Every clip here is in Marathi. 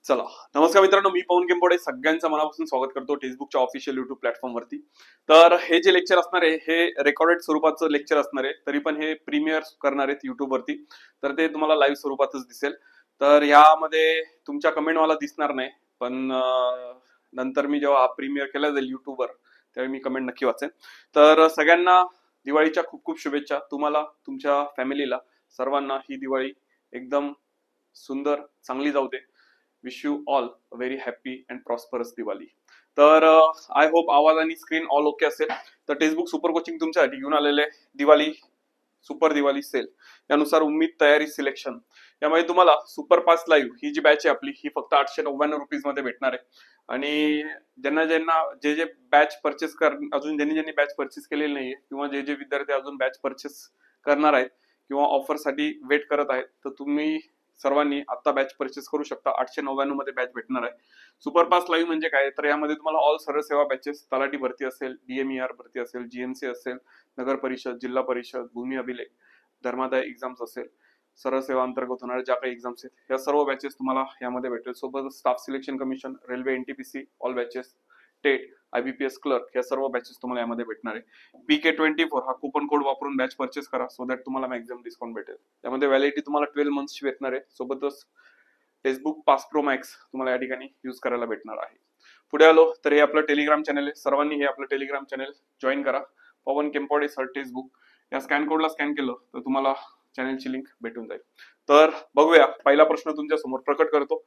चला, नमस्कार मित्रांनो, मी पवन केंपोडे सगळ्यांचं मनापासून स्वागत करतो टेक्स्टबुकच्या ऑफिशियल युट्यूब प्लॅटफॉर्मवरती. तर हे जे लेक्चर असणार आहे हे रेकॉर्डेड स्वरूपाचं लेक्चर असणार आहे, तरी पण हे प्रीमियर करणार आहेत युट्यूबवरती, तर ते तुम्हाला लाईव्ह स्वरूपातच दिसेल. तर यामध्ये तुमच्या कमेंट मला दिसणार नाही, पण नंतर मी जेव्हा प्रीमियर केला जाईल युट्यूबवर त्यावेळी मी कमेंट नक्की वाचेन. तर सगळ्यांना दिवाळीच्या खूप खूप शुभेच्छा. तुम्हाला, तुमच्या फॅमिलीला, सर्वांना ही दिवाळी एकदम सुंदर चांगली जाऊ दे. Wish you all a very happy and prosperous Diwali. तर आय होप आवाज आणि स्क्रीन ऑल ओके असेल. तर टेक्स्टबुक सुपर कोचिंग तुमच्यासाठी घेऊन आलेले दिवाळी सुपर दिवाळी सेल, यानुसार उम्मीद तयारी सिलेक्शन, यामध्ये तुम्हाला सुपर पास लाईव्ह ही जी बॅच आहे आपली ही फक्त 899 मध्ये भेटणार आहे. आणि ज्यांना ज्यांना जे जे बॅच परचेस कर अजून ज्यांनी बॅच परचेस केलेली नाहीये किंवा जे जे विद्यार्थी अजून बॅच परचेस करणार आहेत किंवा ऑफर साठी वेट करत आहेत, तर तुम्ही सर्वांनी आता बॅच परचेस करू शकता. 899 मध्ये बॅच भेटणार आहे. सुपरपास लाईव्ह म्हणजे काय, तर यामध्ये तुम्हाला ऑल सर्व सेवा बॅचेस, तलाठी भरती असेल, डीएमईआर भरती असेल, जीएमसी असेल, नगर परिषद, जिल्हा परिषद, भूमी अभिलेख, धर्मादाय एक्झाम्स असेल, सरळ सेवा अंतर्गत होणाऱ्या ज्या काही एक्झाम्स आहेत या सर्व बॅचेस तुम्हाला यामध्ये भेटेल. सोबत staff selection commission, railway, NTPC all batches, TET, IBPS clerk या सर्व बॅचेस तुम्हाला यामध्ये भेटणार आहे. PK24 हा कुपन कोड वापरून बॅच परचेस करा, सो दॅट तुम्हाला मॅक्झिमम डिस्काउंट भेटेल. त्यामध्ये व्हॅलिडिटी तुम्हाला 12 मंथ्सची भेटणार आहे. सोबतच टेक्स्टबुक पास प्रो मॅक्स तुम्हाला या ठिकाणी यूज करायला भेटणार आहे. पुढे आलो तर हे आपलं टेलिग्राम चॅनल आहे. सर्वांनी हे आपलं टेलिग्राम चॅनल जॉईन करा. पवन केंपोडे सर टेक्स्टबुक या स्कॅन कोडला स्कॅन केलं तर तुम्हाला चॅनलची लिंक भेटून जाईल. तर बघूया, पहिला प्रश्न तुमच्या समोर प्रकट करतो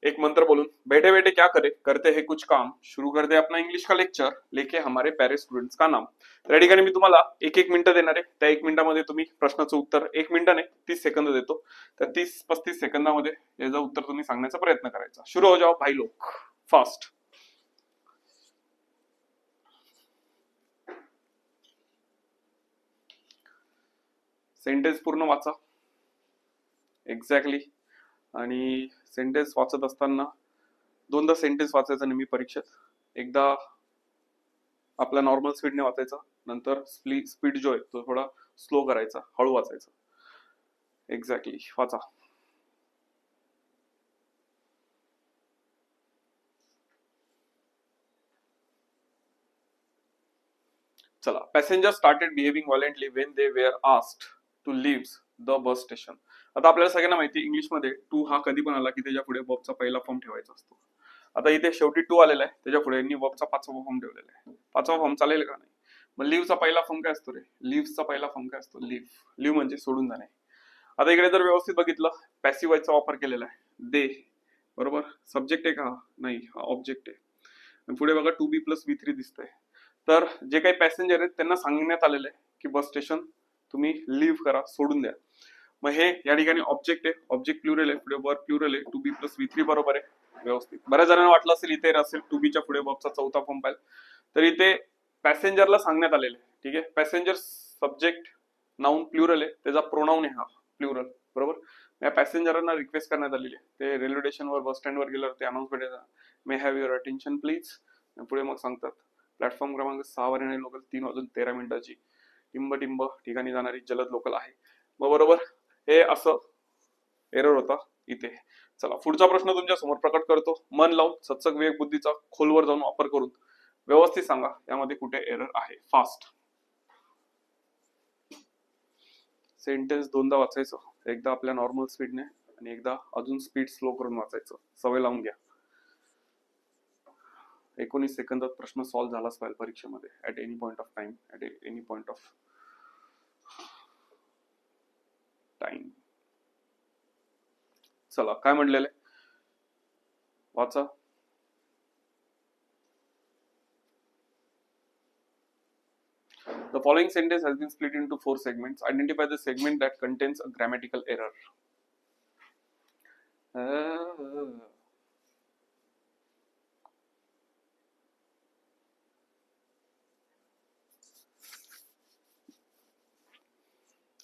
एक मंत्र बोलून. बैठे बैठे क्या करे, करते हैं कुछ काम, शुरू कर दे अपना इंग्लिश का लेक्चर, लेके हमारे प्यारे स्टुडंट्स का नाम. तर या ठिकाणी मी तुम्हाला एक एक मिनिटं देणार आहे. त्या एक मिनिटामध्ये तुम्ही प्रश्नाचं उत्तर, 1 मिनिट नाही 30 सेकंद देतो, तर 30-35 सेकंदामध्ये याचं उत्तर तुम्ही सांगण्याचा प्रयत्न करायचा. शुरू हो जाओ भाई लोक, फास्ट. सेंटेन्स पूर्ण वाचा एक्झॅक्टली. आणि सेंटेन्स वाचत असताना दोनदा सेंटेन्स वाचायचा नेहमी परीक्षेत. एकदा आपला नॉर्मल स्पीडने वाचायचा, नंतर स्पीड जो आहे तो थोडा स्लो करायचा, हळू वाचायचा. एक्झॅक्टली वाचा. चला, passenger started behaving violently when they were asked to leave the bus station. आता आपल्याला सगळ्यांना माहिती इंग्लिशमध्ये टू हा कधी पण आला की त्याच्या पुढे वर्बचा पहिला फॉर्म ठेवायचा असतो. आता इथे शेवटी टू आलेला आहे, त्याच्या पुढे यांनी वर्बचा 5वा फॉर्म ठेवलेला आहे. 5वा फॉर्म चालेल का नाही? मग लिव्हचा पहिला फॉर्म काय असतो रे? लिव्हचा पहिला फॉर्म काय असतो? लिव्ह म्हणजे सोडून जाणे. आता इकडे जर व्यवस्थित बघितलं, पॅसिव्ह व्हायचा वापर केलेला आहे, दे, बरोबर. सब्जेक्ट आहे का? नाही, हा ऑब्जेक्ट आहे. पुढे बघा 2B+V3 दिसतंय. तर जे काही पॅसेंजर आहेत त्यांना सांगण्यात आलेलं आहे की बस स्टेशन तुम्ही लिव्ह करा, सोडून द्या. मग हे या ठिकाणी ऑब्जेक्ट आहे, ऑब्जेक्ट प्लुरल आहे, पुढे वर्ब प्लुरल आहे, 2B+V3 बरोबर आहे व्यवस्थित. बऱ्याच जणांना वाटलं असेल इथे असेल 2Bच्या पुढे वर्बचा चौथा फॉर्म पाहिजे, तर इथे पॅसेंजरला सांगण्यात आलेलं आहे. ठीक आहे, पॅसेंजर सब्जेक्ट नाउन प्लुरल आहे, त्याचा प्रोनाउन आहे हा प्लुरल, बरोबर. या पॅसेंजरांना रिक्वेस्ट करण्यात आलेली आहे, ते रेल्वे स्टेशनवर बस स्टँडवर गेल्यावर ते अनाउन्समेंट आहे, may have your attention please. पुढे मग सांगतात प्लॅटफॉर्म क्रमांक 6 वर येणारी लोकल 3:13 टिंब ठिकाणी जाणारी जलद लोकल आहे. मग बरोबर हे असं एरर होता इथे. चला, पुढचा प्रश्न तुमच्या समोर प्रकट करतो. मन लावून सत्सक विवेक बुद्धीचा खोलवर जाऊन वापर करून व्यवस्थित सांगा यामध्ये कुठे एरर आहे. फास्ट. सेंटेन्स दोनदा वाचायचं, एकदा आपल्या नॉर्मल स्पीडने आणि एकदा अजून स्पीड स्लो करून वाचायचं. सवय लावून घ्या. 19 सेकंदात प्रश्न सॉल्व्ह झालाच पाहिजे परीक्षेमध्ये, at any point of time, at any point of time. चला, काय म्हणलेलं वाचा. The following sentence has been split into 4 segments. Identify the segment that contains a grammatical error.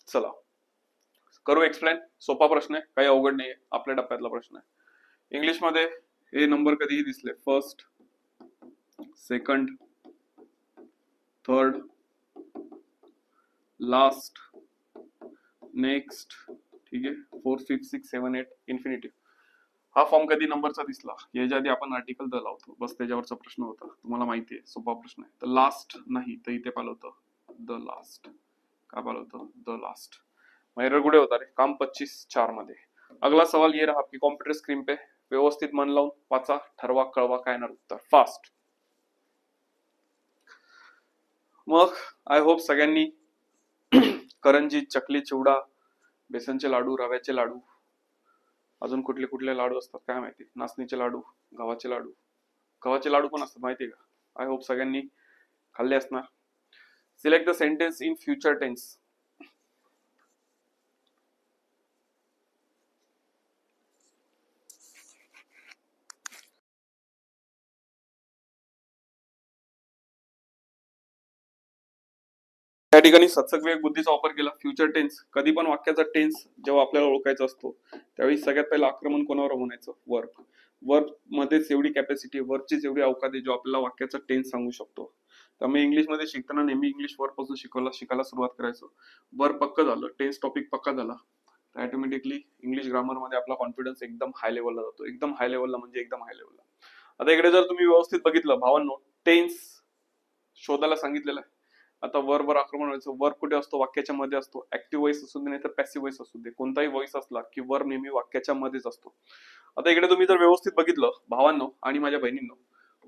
चला, करू एक्सप्लेन. सोपा प्रश्न आहे, काही अवघड नाही, आपल्या टप्प्यातला प्रश्न आहे. इंग्लिश मध्ये हे नंबर कधीही दिसले, first, second, third, last, next, ठीक आहे, 4, 5, 6, 7, 8, इन्फिनिटिव्ह. हा फॉर्म कधी नंबरचा दिसला? याच्या आधी आपण आर्टिकल द लावतो, बस त्याच्यावरचा प्रश्न होता, तुम्हाला माहिती आहे, सोपा प्रश्न आहे. तर लास्ट नाही, तर इथे पाहिलं होतं द लास्ट. काय पाहिलं होतं? The last. एरर कुठे होता रे? काम 25/4 मध्ये. अगला सवाल ये रहा आपकी कॉम्प्युटर स्क्रीन पे. व्यवस्थित मन लावून वाचा, ठरवा, कळवा काय येणार उत्तर. फास्ट. मग आय होप सगळ्यांनी करंजी, चकली, चिवडा, बेसनचे लाडू, रव्याचे लाडू, अजून कुठले कुठले लाडू असतात काय माहिती, नाचणीचे लाडू, गव्हाचे लाडू, गव्हाचे लाडू पण असतात माहितीये का? आय होप सगळ्यांनी खाल्ले असणार. Select the sentence in future tense. त्या ठिकाणी सत्सक विवेक बुद्धीचा वापर केला. फ्युचर टेन्स, कधी पण वाक्याचा टेन्स जेव्हा आपल्याला ओळखायचा असतो त्यावेळी सगळ्यात पहिलं आक्रमण कोणावर म्हणायचं? वर्ब. वर्ब मध्येच एवढी कॅपॅसिटी, वर्बचीच एवढी अवकात आहे जो आपल्याला वाक्याचा टेन्स सांगू शकतो. त्यामुळे इंग्लिशमध्ये शिकताना नेहमी इंग्लिश वर्ब पासून शिकायला सुरुवात करायचं. वर्ब पक्क झालं, टेन्स टॉपिक पक्का झाला, तर ऑटोमॅटिकली इंग्लिश ग्रामर मध्ये आपला कॉन्फिडन्स एकदम हाय लेवलला जातो. एकदम हाय लेवलला म्हणजे एकदम हाय लेवलला. आता इकडे जर तुम्ही व्यवस्थित बघितलं भावांनो, टेन्स शोधायला सांगितलेलं आहे. आता वर्ब वर आक्रमण व्हायचं. वर्ब कुठे असतो? वाक्याच्या मध्ये असतो. ऍक्टिव्ह व्हॉइस असू दे नाही तर पॅसिव्ह व्हॉइस असू दे, कोणताही व्हॉइस असला की वर्ब नेहमी वाक्याच्या मध्येच असतो. आता इकडे तुम्ही जर व्यवस्थित बघितलं भावांनो आणि माझ्या बहिणींनो,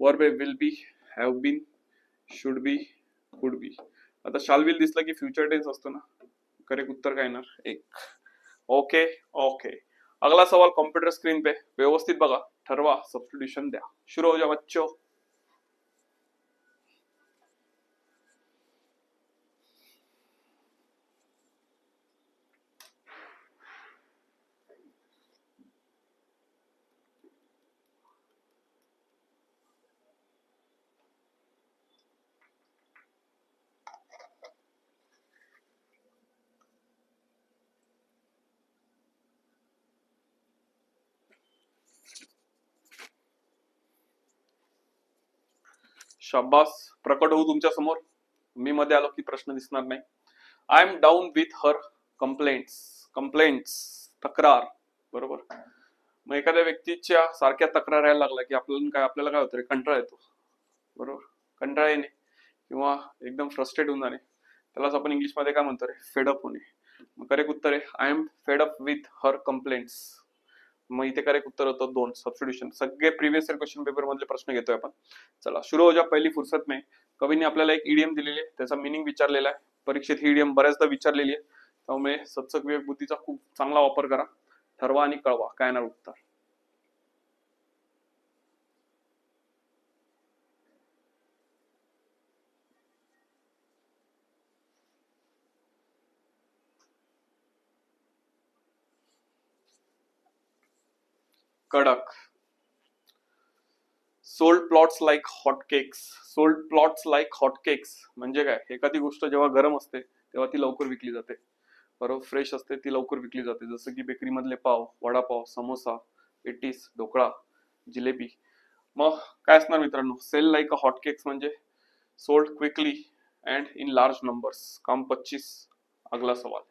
verb will be, have been, should be, could be. आता शाल विल दिसलं की फ्युचर टेन्स असतो ना. करेक्ट उत्तर काय येणार? एक. Okay okay. अगला सवाल कॉम्प्युटर स्क्रीन पे, व्यवस्थित बघा, ठरवा, सबस्टिट्यूशन द्या. शुरू हो जा बच्चों. शाबास, प्रकट होऊ तुमच्या समोर. मी मध्ये आलो की प्रश्न दिसणार नाही. I am down with her complaints. Complaints, तक्रार, बरोबर. मग एखाद्या व्यक्तीच्या सारख्या तक्रार यायला लागला की आपल्याला काय होतं रे? कंटाळा येतो, बरोबर. कंटाळा येणे किंवा एकदम फ्रस्ट्रेट होऊन जाणे, त्यालाच आपण इंग्लिशमध्ये काय म्हणतो रे? फेडअप होणे. मग करेक्ट उत्तर आहे I am fed up with her complaints. मग इथे करेक्ट उत्तर होतं 2, सबस्टिट्यूशन. सगळे प्रिव्हियस इयर क्वेश्चन पेपर मधले प्रश्न घेतोय आपण. चला शुरू हो जा. पहिली फुर्सत में कवीने आपल्याला एक इडियम दिलेली आहे, त्याचा मिनिंग विचारलेला आहे. परीक्षेत ही इडियम बऱ्याचदा विचारलेली आहे, त्यामुळे सत्सक विवेक बुद्धीचा खूप चांगला वापर करा. ठरवा आणि कळवा काय येणार उत्तर. कडक. Sold plots like hotcakes. Sold plots like hotcakes म्हणजे काय? एखादी गोष्ट जेव्हा गरम असते तेव्हा ती लवकर विकली जाते, बरोबर. फ्रेश असते ती लवकर विकली जाते, जसं की बेकरी मधले पाव, वडापाव, समोसा, पेटीस, ढोकळा, जिलेबी. मग काय असणार मित्रांनो? सेल लाईक अ हॉटकेक्स म्हणजे sold quickly and in large numbers. काम 25. अगला सवाल.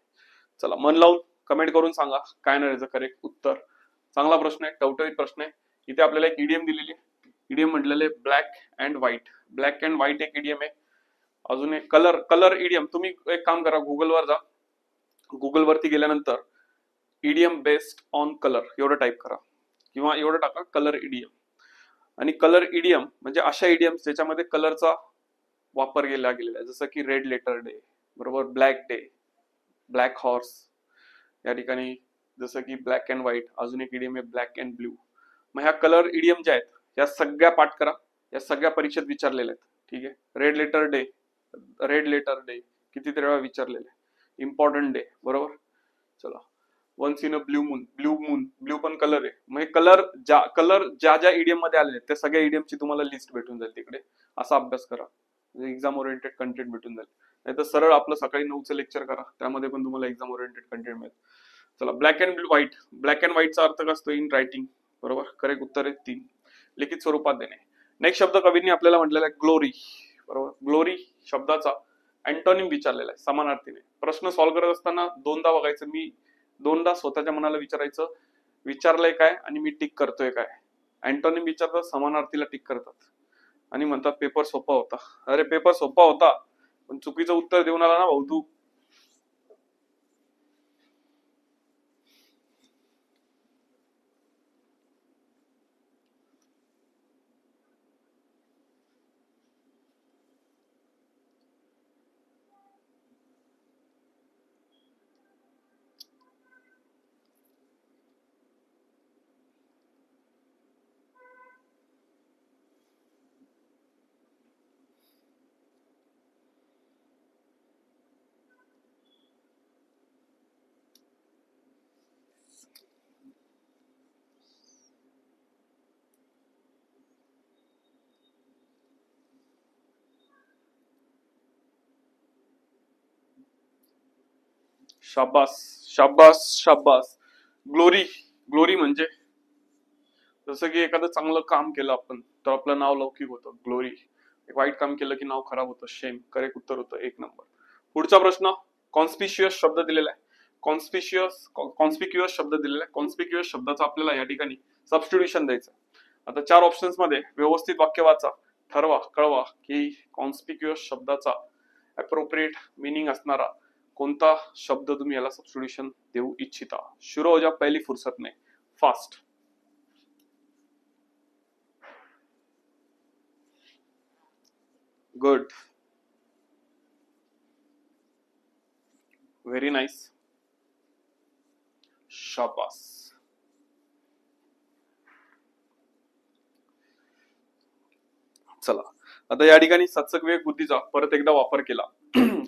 चला मन लावून कमेंट करून सांगा काय नाही याचं करेक्ट उत्तर. चांगला प्रश्न आहे, टवटवीत प्रश्न आहे. इथे आपल्याला एक इडियम दिलेली आहे. इडियम म्हटलेले black and white. Black and white एक इडियम आहे. अजून एक कलर. Colour idiom. तुम्ही एक काम करा, गुगलवर जा. गुगल वरती गेल्यानंतर इडियम बेस्ड ऑन कलर एवढं टाईप करा किंवा एवढं टाका कलर इडियम. आणि कलर इडियम म्हणजे अशा इडियम्स ज्याच्यामध्ये कलरचा वापर केला गेलेला आहे, जसं की रेड लेटर डे, बरोबर, ब्लॅक डे, ब्लॅक हॉर्स. या ठिकाणी जसं की ब्लॅक अँड व्हाईट. अजून एक इडियम आहे ब्लॅक अँड ब्ल्यू. मग ह्या कलर इडियम ज्या आहेत या सगळ्या पाठ करा. या सगळ्या परीक्षेत विचारलेल्या आहेत, ठीक आहे. Red letter day, red letter day कितीतरी वेळा विचारलेले आहे. इम्पॉर्टंट डे, बरोबर. चला. Once in a blue moon. Blue moon, blue पण कलर आहे. मग कलर ज्या ज्या इडियम मध्ये आलेले त्या सगळ्या इडियमची तुम्हाला लिस्ट भेटून जाईल तिकडे. असा अभ्यास करा, एक्झाम ओरिएंटेड कंटेंट भेटून जाईल. नाही तर सरळ आपलं सकाळी 9चं लेक्चर करा, त्यामध्ये पण तुम्हाला एक्झाम ओरिएंटेड कंटेंट मिळेल. चला. Black and white. Black and व्हाईटचा अर्थ काय असतो? इन रायटिंग, बरोबर. करेक्ट उत्तर आहे 3. लिखित स्वरूपात देणे. नेक्स्ट शब्द कवींनी आपल्याला म्हटलेला आहे ग्लोरी, बरोबर. ग्लोरी शब्दाचा अँटोनिम विचारलेला आहे समानार्थीने. प्रश्न सॉल्व्ह करत असताना दोनदा बघायचं. मी दोनदा स्वतःच्या मनाला विचारायचं विचारलंय काय आणि मी टिक करतोय काय. अँटोनिम विचारतात, समानार्थीला टिक करतात आणि म्हणतात पेपर सोपा होता. अरे पेपर सोपा होता, पण चुकीचं उत्तर देऊन आला ना भाऊ तू. शाबास शाबास शाबास. ग्लोरी. ग्लोरी म्हणजे जसं की एखादं चांगलं काम केलं आपण तर आपलं नाव लौकिक होतं, ग्लोरी. एक वाईट काम केलं की नाव खराब होतं, शेम. करेक्ट उत्तर होतं 1 नंबर. पुढचा प्रश्न, कॉन्स्पिशियस शब्द दिलेला आहे. कॉन्स्पिक्युअस शब्द दिलेला आहे. कॉन्स्पिक्युअस शब्दाचा आपल्याला या ठिकाणी सबस्टिट्यूशन द्यायचं. आता 4 ऑप्शन्स मध्ये व्यवस्थित वाक्य वाचा, ठरवा, कळवा की कॉन्स्पिक्युअस शब्दाचा अप्रोप्रिएट मिनिंग असणारा कोणता शब्द तुम्ही याला सबस्टिट्यूशन देऊ इच्छिता. शुरू हो जा पहिली फुर्सत में, फास्ट. गुड, व्हेरी नाईस, शाबास. चला, आता या ठिकाणी सत्सक विवेक बुद्धीचा परत एकदा वापर केला.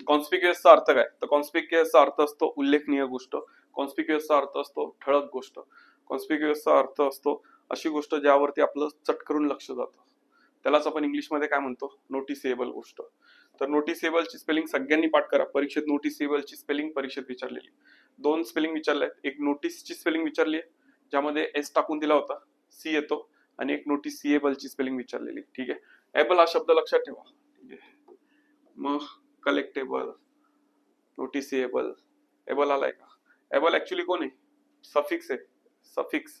कॉन्स्पिक्युअसचा अर्थ काय, तर कॉन्स्पिक्युअसचा अर्थ असतो उल्लेखनीय गोष्ट. कॉन्स्पिक्युअसचा अर्थ असतो ठळक गोष्ट. कॉन्स्पिक्युअसचा अर्थ असतो अशी गोष्ट ज्यावरती आपलं चटकरून लक्ष जातं. त्यालाच आपण इंग्लिशमध्ये काय म्हणतो, नोटिसेबल गोष्ट. तर नोटिसेबलची स्पेलिंग सगळ्यांनी पाठ करा. परीक्षेत नोटिसेबलची स्पेलिंग परीक्षेत विचारलेली. 2 स्पेलिंग विचारले, एक नोटीसची स्पेलिंग विचारली आहे ज्यामध्ये एस टाकून दिला होता, सी येतो, आणि एक नोटिसिएबलची स्पेलिंग विचारलेली. ठीक आहे, एबल हा शब्द लक्षात ठेवा. ठीक आहे, मग कलेक्टेबल, नोटिसिएबल, एबल आलाय का. एबल ऍक्च्युली कोण आहे, सफिक्स आहे. सफिक्स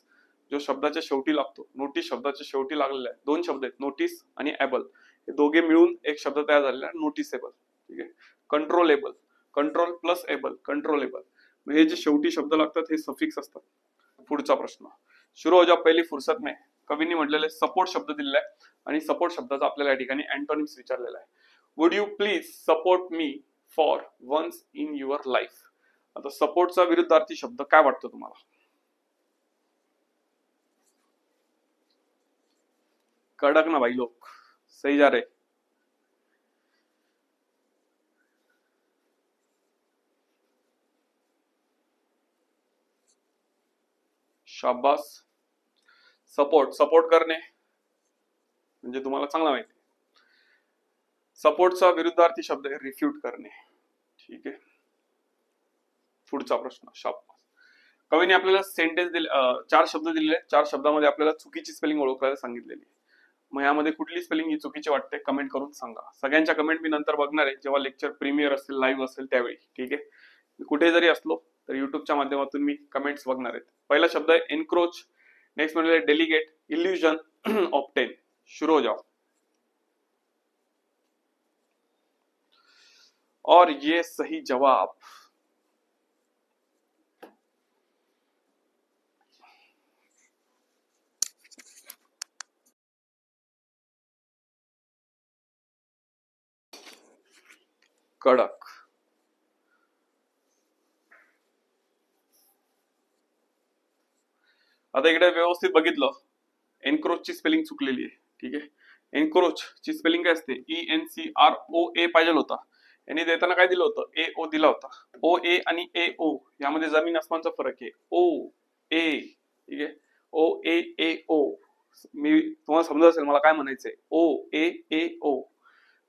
जो शब्दाच्या शेवटी लागतो, नोटीस शब्दाच्या शेवटी लागलेला आहे. 2 शब्द आहेत, नोटीस आणि एबल. हे दोघे मिळून एक शब्द तयार झालेला आहे, नोटिसेबल. ठीक आहे, controllable, control plus able, controllable. हे जे शेवटी शब्द लागतात हे सफिक्स असतात. पुढचा प्रश्न, शुरू हो जा पहिली फुर्सत में. कवींनी म्हटलेले सपोर्ट शब्द दिलेला आहे आणि सपोर्ट शब्दाचा आपल्याला या ठिकाणी अँटोनिम्स विचारलेला आहे. Would you please support me for once in your life. आता सपोर्टचा विरुद्धार्थी शब्द काय वाटतो तुम्हाला. कडक ना भाई लोक, सही जा रहे. शाबास. सपोर्ट, सपोर्ट करणे म्हणजे तुम्हाला चांगला माहिती. सपोर्टचा विरुद्धार्थी शब्द आहे रिफ्यूट करणे. ठीक आहे, पुढचा प्रश्न, शाबास. कवीने आपल्याला सेंटेन्स दिले, 4 शब्द दिलेले. 4 शब्दामध्ये आपल्याला चुकीची स्पेलिंग ओळखायला सांगितलेली. मग यामध्ये कुठली स्पेलिंग ही चुकीची वाटते कमेंट करून सांगा. सगळ्यांच्या कमेंट मी नंतर बघणार आहे जेव्हा लेक्चर प्रीमियर असेल, लाईव्ह असेल त्यावेळी. ठीक आहे, मी कुठे जरी असलो तर युट्यूबच्या माध्यमातून मी कमेंट्स बघणार आहेत. पहिला शब्द आहे एनक्रोच. नेक्स्ट म्हणजे डेलिगेट, इल्युजन, ऑप्टेन. शुरू हो जाओ. और ये सही जवाब कडक. आता इकडे व्यवस्थित बघितलं, एनक्रोच ची स्पेलिंग चुकलेली आहे. ठीक आहे, एनक्रोच ची स्पेलिंग काय असते, ENCROA पाहिजे होता. यांनी देताना काय दिलं होतं, AO दिला होता. OA आणि AO यामध्ये जमीन आसमानचा फरक आहे. OA, ठीक आहे, OAAO. मी तुम्हाला समजत असेल मला काय म्हणायचंय, OAAO.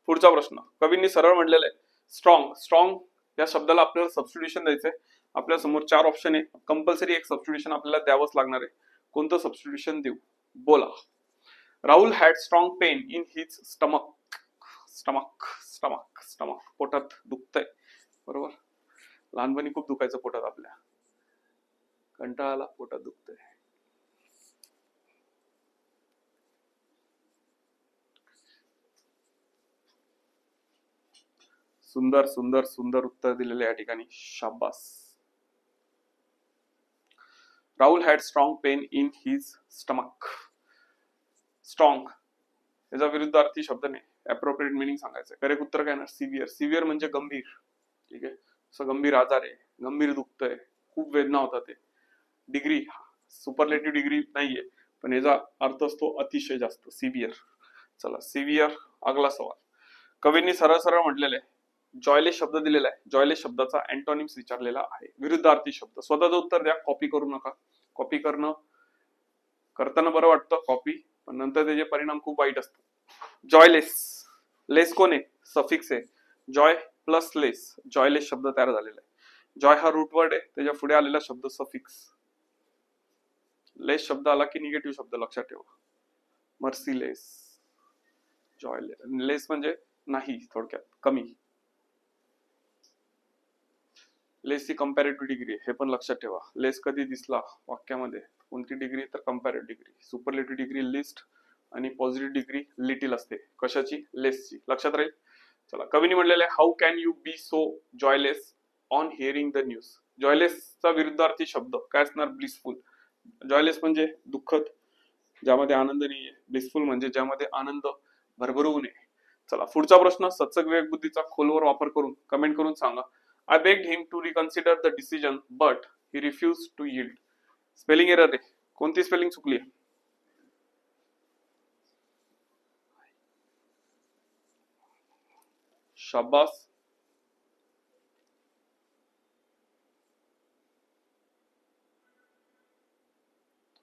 पुढचा प्रश्न, कवींनी सरळ म्हटलेलं आहे स्ट्रॉंग. स्ट्रॉंग या शब्दाला आपल्याला सबस्टिट्यूशन द्यायचंय. आपल्या समोर 4 ऑप्शन आहे, कंपल्सरी एक सबस्टिट्यूशन आपल्याला द्यावंच लागणार आहे. कोणतं सबस्टिट्यूशन देऊ, बोला. Rahul had strong pain in his stomach. Stomach, stomach, stomach, पोटात दुखतंय. बरोबर, लहानपणी खूप दुखायचं पोटात आपल्या, कंटाळाला पोटात दुखतंय. सुंदर सुंदर सुंदर उत्तर दिलेले या ठिकाणी, शाबास. Rahul had strong pain in his stomach. Strong याचा विरुद्धार्थी शब्द नाही, अप्रोप्रिएट मिनिंग सांगायचं. करेक्ट उत्तर काय ना, सिव्हिअर. सिव्हिअर म्हणजे गंभीर, ठीक आहे. असं गंभीर आजार आहे, गंभीर दुखतंय, खूप वेदना होतात ते. डिग्री सुपरलेटिव्ह डिग्री नाहीये, पण याचा अर्थ असतो अतिशय जास्त, सिव्हिअर. चला सिव्हिअर. अगला सवाल. कवींनी सरळ सरळ म्हटलेलं आहे, जॉयलेस शब्द दिलेला आहे, जॉयलेस शब्दाचा अँटोनिम्स विचारलेला आहे, विरुद्धार्थी शब्द. स्वतःचं उत्तर द्या, कॉपी करू नका. कॉपी करणं करताना बरं वाटतं कॉपी, पण नंतर त्याचे परिणाम खूप वाईट असतात. जॉयलेस, लेस कोण आहे, सफिक्स आहे. जॉय प्लस लेस, जॉयलेस शब्द तयार झालेला आहे. जॉय हा रूट वर्ड आहे, त्याच्या पुढे आलेला शब्द सफिक्स. लेस शब्द आला की निगेटिव्ह शब्द लक्षात ठेवा. Merciless, joyless. लेस म्हणजे नाही, थोडक्यात कमी. लेस ही कंपॅरेटिव्ह डिग्री, हे पण लक्षात ठेवा. लेस कधी दिसला वाक्यामध्ये, कोणती डिग्री, तर comparative degree. Superlative degree least आणि पॉझिटिव्ह डिग्री लिटिल असते. कशाची, लेसची. लक्षात राहील. चला, कवीने म्हणलेलं आहे, how can you be so joyless on hearing the news. जॉयलेसचा विरुद्धार्थी शब्द काय असणार, ब्लिसफुल. जॉयलेस म्हणजे दुःखद, ज्यामध्ये आनंद नाहीये. ब्लिसफुल म्हणजे ज्यामध्ये आनंद भरभरून आहे. चला पुढचा प्रश्न, सत्सक विवेक बुद्धीचा खोलवर वापर करून कमेंट करून सांगा. I begged him to reconsider the decision, but he refused to yield. Spelling error आहे, कोणती स्पेलिंग चुकली? शाबास.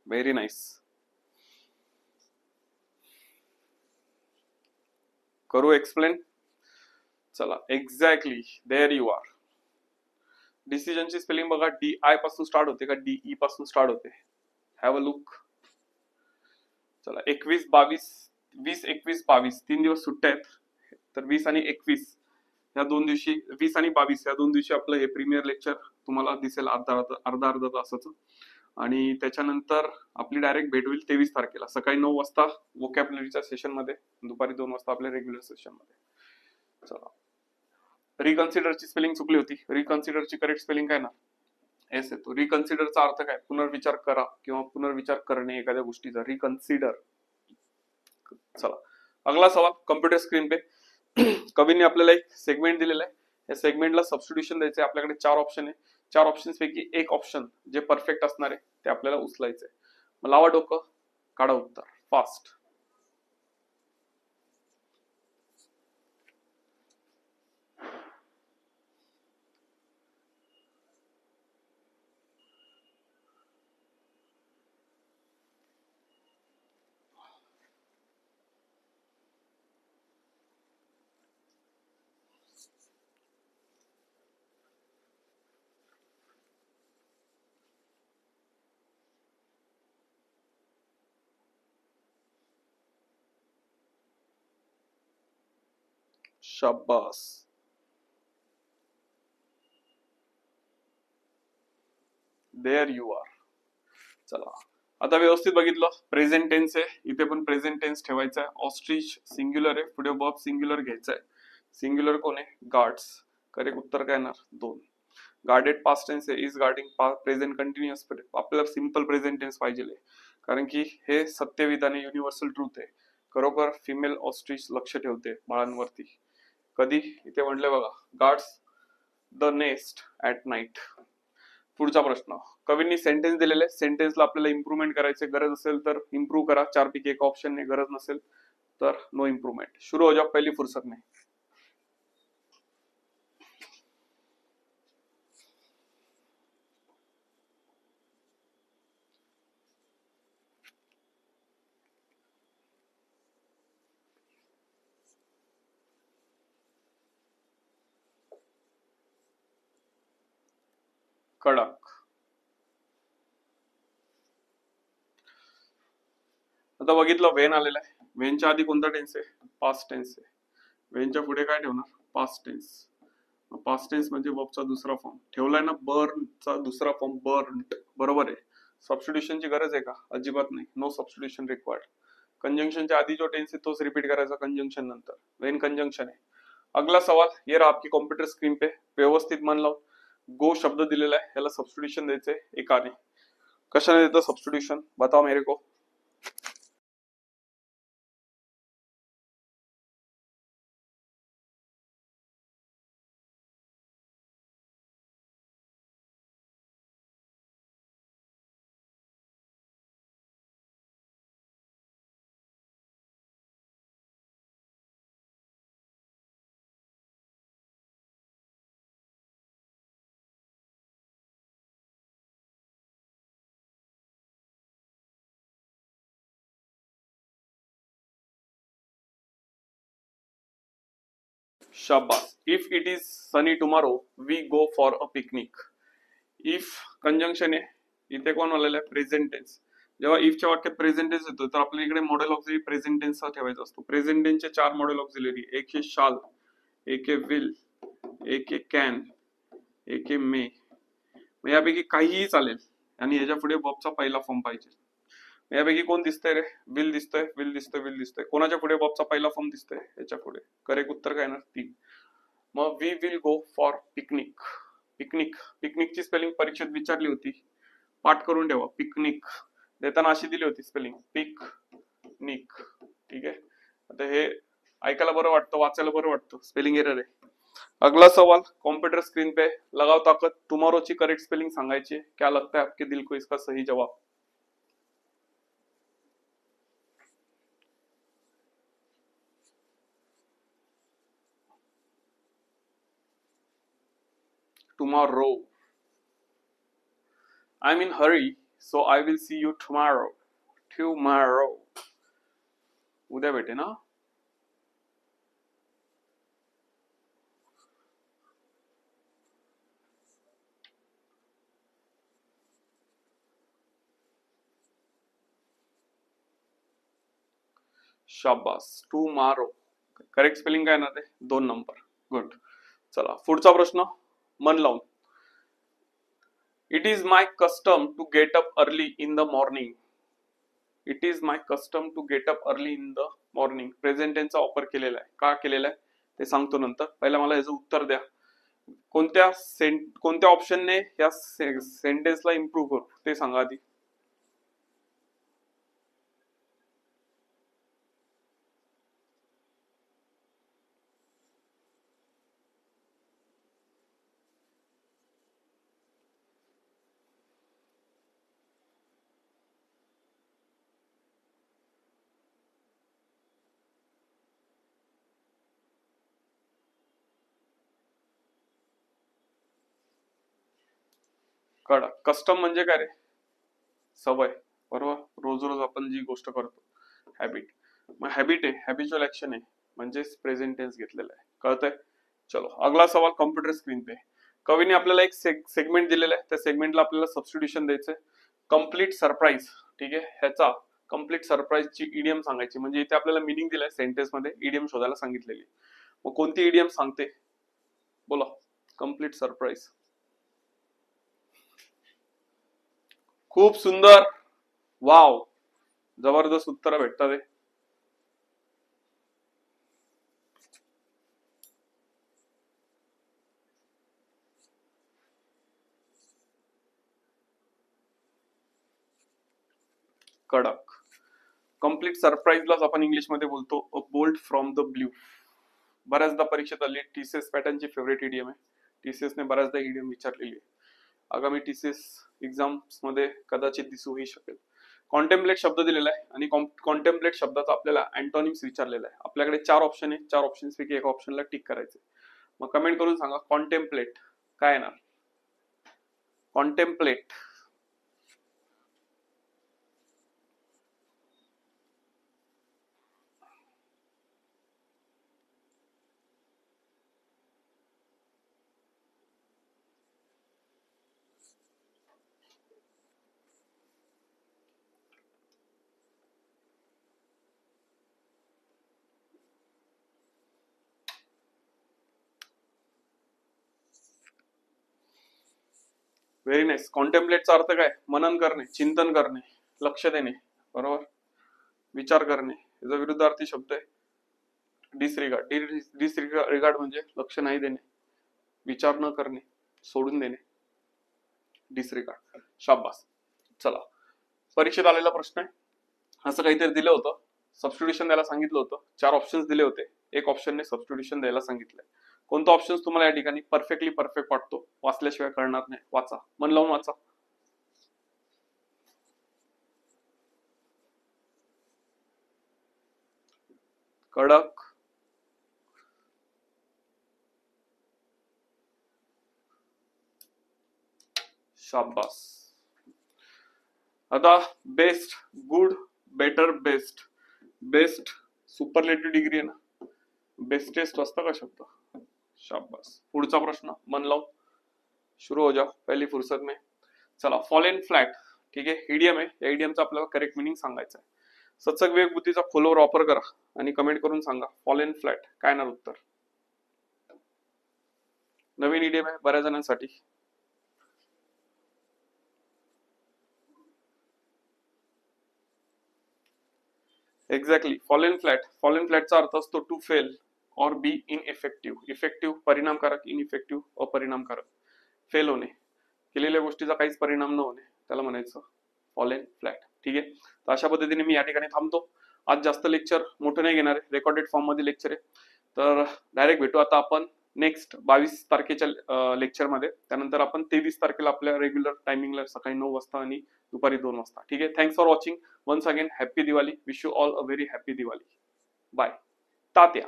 Very nice. करू एक्सप्लेन. चला, एक्झॅक्टली देअर यू आर. डिसिजनची स्पेलिंग बघा, DI पासून स्टार्ट होते का DE पासून स्टार्ट होते? Have a look. चला, 21, 22, 20, 21, 22 3 दिवस सुट्ट्या आहेत. तर 20 आणि 21 या दोन दिवशी, 20 आणि 22 या दोन दिवशी आपलं हे प्रीमियर लेक्चर तुम्हाला दिसेल अर्धा तासाचं. आणि त्याच्यानंतर आपली डायरेक्ट भेट होईल 23 तारखेला सकाळी 9 वाजता वोकॅब्युलरीच्या सेशन मध्ये, दुपारी 2 वाजता आपल्या रेग्युलर सेशन मध्ये. चला, रिकन्सिडरची स्पेलिंग चुकली होती. रिकन्सिडरची करेक्ट स्पेलिंग काय ना, एस येतो. रिकन्सिडरचा अर्थ काय, पुनर्विचार करा किंवा पुनर्विचार करणे एखाद्या गोष्टीचा, रिकन्सिडर. चला, अगला सवाल, कम्प्युटर स्क्रीन पे. कवींनी आपल्याला एक सेगमेंट दिलेला आहे, या सेगमेंटला सबस्टिट्यूशन द्यायचं आहे. आपल्याकडे 4 ऑप्शन आहे. 4 ऑप्शन्स पैकी एक ऑप्शन जे परफेक्ट असणार आहे ते आपल्याला उचलायचं आहे. मग लावा डोकं, काढा उत्तर फास्ट. शाबास. There you are. चला, आता व्यवस्थित बघितलं, प्रेझेंट टेन्स आहे, इथे पण प्रेझेंट टेन्स ठेवायचा आहे. ऑस्ट्रिच सिंग्युलर आहे, पुढे बॉब सिंग्युलर घ्यायचा आहे. सिंग्युलर कोण आहे, गार्ड्स. करेक्ट उत्तर काय येणार, 2. गार्डेड पास्ट टेन्स आहे, इज गार्डिंग प्रेझेंट कंटिन्युअस. आपल्याला सिंपल प्रेझेंट टेन्स पाहिजे, कारण की हे सत्यविधान आणि युनिव्हर्सल ट्रूथ आहे. खरोखर फिमेल ऑस्ट्रिच लक्ष ठेवते बाळांवरती. कधी, इथे म्हटलंय बघा, guards the nest at night. पुढचा प्रश्न, कवींनी सेंटेन्स दिलेले, सेंटेन्सला आपल्याला इम्प्रुव्हमेंट करायचे. गरज असेल तर इम्प्रूव्ह करा, 4 पैकी एक ऑप्शन ने. गरज नसेल तर नो इम्प्रुव्हमेंट. शुरू हो जाओ, पहली फुर्सत में. कडक. आता बघितलं, वेन आलेला आहे. वेनच्या आधी कोणता टेन्स आहे, पास्ट टेन्स आहे. वेनच्या पुढे काय ठेवणार, पास्ट टेन्स. पास्ट टेन्स म्हणजे वर्बचा दुसरा फॉर्म ठेवलाय ना, बर्नचा दुसरा फॉर्म बर्न्ड. बरोबर आहे. सबस्टिट्यूशनची गरज आहे का, अजिबात नाही. No substitution required. कंजंक्शनच्या आधी जो टेन्स आहे तोच रिपीट करायचा कंजंक्शन नंतर. वेन कंजंक्शन आहे. अगला सवाल, ये रहा आपकी कॉम्प्युटर स्क्रीन पे, व्यवस्थित मन लावून गो शब्द दिलेला आहे, याला सबस्टिट्यूशन द्यायचंय एकाने. कशाने देतं सबस्टिट्यूशन, बताओ मेरे को. शाबास. If it is sunny tomorrow we go for a picnic. If conjunction आहे, इथे कोण आलेलं आहे, प्रेझेंट टेन्स. जेव्हा इफच्या वाक्यात प्रेझेंट टेन्स येतो तर आपल्या इकडे मॉडेल ऑक्झिलरी प्रेझेंट टेन्सचा ठेवायचा असतो. प्रेझेंट टेन्सचे 4 मॉडेल ऑक्झिलरी, एक आहे शाल, एक आहे विल, एक आहे कॅन, एक आहे मे. यापैकी काहीही चालेल आणि याच्या पुढे बॉबचा पहिला फॉर्म पाहिजे. यापैकी कोण दिसतंय रे, विल दिसतंय, विल दिसतंय, विल दिसतंय. कोणाच्या पुढे बॉबचा पहिला फॉर्म दिसतंय, याच्या पुढे. करेक्ट उत्तर काय येणार, 3. मग we will go for picnic. Picnic, पिकनिकची स्पेलिंग परीक्षेत विचारली होती, पाठ करून ठेवा. पिकनिक देताना अशी दिली होती स्पेलिंग, पिक निक. ठीक आहे, आता हे ऐकायला बरं वाटतं, वाचायला बरं वाटतं, स्पेलिंग एरर आहे. अगला सवाल, कंप्यूटर स्क्रीन पे, लगाओ ताकत. टुमारो ची करेक्ट स्पेलिंग सांगायची. क्या लगता है आपके दिल को इसका सही जवाब. Tomorrow. I'm in hurry, so I will see you tomorrow. Tomorrow. उद्या भेटे ना. शाबास. टुमारो करेक्ट स्पेलिंग काय येणार आहे, 2 नंबर. गुड. चला पुढचा प्रश्न, मन लावून. It is my custom to get up early in the morning. It is my custom to get up early in the morning. Present टेन्सचा वापर केलेला आहे, का केलेला आहे ते सांगतो नंतर. पहिला मला याचं उत्तर द्या. कोणत्या ऑप्शनने या सेंटेन्सला इम्प्रूव्ह करू ते सांगा आधी. कळा, कस्टम म्हणजे काय रे, सवय. बरोबर, रोज रोज आपण जी गोष्ट करतो, हॅबिट. मग हॅबिट आहे, हॅबिच्युअल ऍक्शन आहे, म्हणजेच प्रेझेंट टेन्स घेतलेला आहे. कळतंय. चलो अगला सवाल, कॉम्प्युटर स्क्रीन पे. कवीने आपल्याला एक सेगमेंट दिलेला आहे, त्या सेगमेंटला आपल्याला सबस्टिट्यूशन द्यायचंय. Complete surprise. ठीक आहे, ह्याचा कम्प्लीट सरप्राईज ची इडियम सांगायची. म्हणजे इथे आपल्याला मिनिंग दिलाय सेंटेन्स मध्ये, इडियम शोधायला सांगितलेली. मग कोणती इडियम सांगते, बोला. Complete surprise. खूप सुंदर, वाव, जबरदस्त उत्तर भेटतात. कडक. कम्प्लीट सरप्राईजलाच आपण इंग्लिश मध्ये बोलतो अ बोल्ट फ्रॉम द ब्ल्यू. बऱ्याचदा परीक्षेत आली, टीसीएस पॅटर्नची फेवरेट इडियम आहे. टीसीएस ने बऱ्याचदा इडियम विचारलेली आहे. आगामी टीसीएस एक्झाम्स मध्ये कदाचित दिसूही शकेल. कॉन्टेम्पलेट शब्द दिलेला आहे आणि कॉन्टेम्पलेट शब्दाचा आपल्याला अँटोनिम्स विचारलेला आहे. आपल्याकडे 4 ऑप्शन आहे, 4 ऑप्शन्स पैकी एक ऑप्शनला टिक करायचे. मग कमेंट करून सांगा कॉन्टेम्पलेट काय येणार. कॉन्टेम्पलेट. Very nice. कॉन्टेम्पलेटचा अर्थ काय, मनन करणे, चिंतन करणे, लक्ष देणे. बरोबर, विचार करणे. याचा विरुद्धार्थी शब्द आहे डिसरिगार्ड म्हणजे लक्ष नाही देणे, विचार न करणे, सोडून देणे, डिसरिगार्ड. शाबास. चला, परीक्षेत आलेला प्रश्न आहे. असं काहीतरी दिलं होतं, सबस्टिट्यूशन द्यायला सांगितलं होतं, 4 ऑप्शन्स दिले होते, एक ऑप्शनने सबस्टिट्यूशन द्यायला सांगितलंय. कोणता ऑप्शन तुम्हाला या ठिकाणी परफेक्टली परफेक्ट वाटतो? वाचल्याशिवाय कळणार नाही, वाचा, मन लावून वाचा. कडक. शाबास. आता best, good, better, best. Best superlative degree आहे ना, बेस्टेस्ट वाजता का शब्द? शाबास. पुढचा प्रश्न मन लावून शुरू हो जाओ पहली फुर्सत में. चला, फॉल फ्लॅट. ठीक आहे, इडियम आहे, या इडियमचा आपल्याला करेक्ट मिनिंग सांगायचं आहे. सत्सक विवेक बुद्धीचा फॉलोवर वापर करा आणि कमेंट करून सांगा फॉल फ्लॅट काय ना उत्तर. नवीन इडियम आहे बऱ्याच जणांसाठी. एक्झॅक्टली, फॉल फ्लॅटचा अर्थ असतो टू फेल और बी इनइफेक्टिव्ह. इफेक्टिव्ह परिणामकारक, इनइफेक्टिव्ह अपरिणामकारक. फेल होणे, केलेल्या गोष्टीचा काहीच परिणाम न होणे, त्याला म्हणायचं फॉल फ्लॅट. ठीक आहे, तर अशा पद्धतीने मी या ठिकाणी थांबतो. आज जास्त लेक्चर मोठं नाही घेणार आहे, रेकॉर्डेड फॉर्म मध्ये लेक्चर आहे. तर डायरेक्ट भेटू आता आपण नेक्स्ट 22 तारखेच्या लेक्चर मध्ये. त्यानंतर आपण 23 तारखेला आपल्या रेग्युलर टायमिंगला सकाळी 9 वाजता आणि दुपारी 2 वाजता. ठीक आहे, thanks for watching. Once again happy Diwali. Wish you all a very happy Diwali. Bye. Tatya.